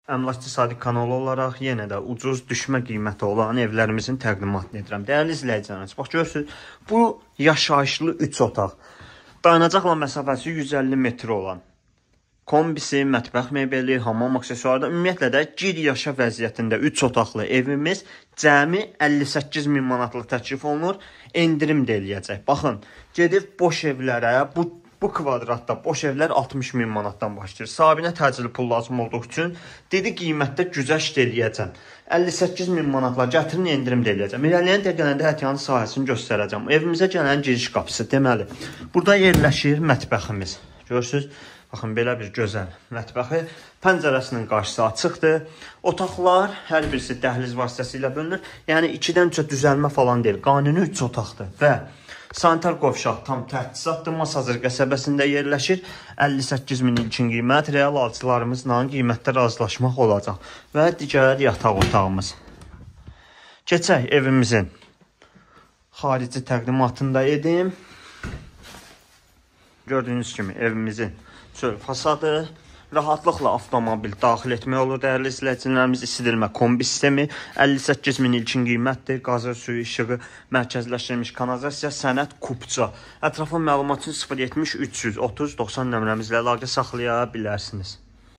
Əmlakçı Sadiq kanalı olaraq yenə də ucuz düşmə qiyməti olan evlərimizin təqdimatını edirəm. Dəyərli izləyicilərimiz, bax görürsünüz, bu yaşayışlı 3 otaq, dayanacaqla məsafəsi 150 metr olan, kombisi, mətbəx mebeli, hamam aksesuarda, ümumiyyətlə də gir yaşa vəziyyətində 3 otaqlı evimiz cəmi 58 min manatlıq təklif olunur, endirim də eləyəcək. Baxın, gedib boş evlərə, bu kvadratda boş evlər 60 min manatdan başlayır. Sahibinə təcili pul lazım olduğu üçün dedi qiymətdə güzəşt eləyəcəm. 58 min manatla gətirin, endirim də eləyəcəm. İrəliyən dəqiqələndə həyəcanın sahəsini göstərəcəm. Evimizə gələn giriş qapısı deməli. Burada yerləşir mətbəximiz. Görürsünüz, baxın belə bir gözəl mətbəxi. Pəncərəsinin qarşısı açıqdır. Otaqlar hər birisi dəhliz vasitəsilə bölünür. Yəni 2-dən 3-ə düzəlmə falan deyil. Qanuni 3 otaqdır və sanitar qovşaq tam təchizatdır. Masazır qəsəbəsində yerləşir. 58 min ilkin qiymət. Real alıcılarımızla qiymətdə razılaşmaq olacaq. Və digər yataq otağımız. Keçək evimizin xarici təqdimatını da edim. Gördüyünüz kimi evimizin çöl fasadı. Rahatlıqla avtomobil daxil etmək olur. Dəyərli izləyicilərimiz, isidilmə kombi sistemi 58 min ilkin qiymətdir. Qazı, suyu, işığı, mərkəzləşdirilmiş kanalizasiya, sənəd, kupça. Ətraflı məlumat üçün 070 330 90 nömrəmizlə əlaqə saxlaya bilərsiniz.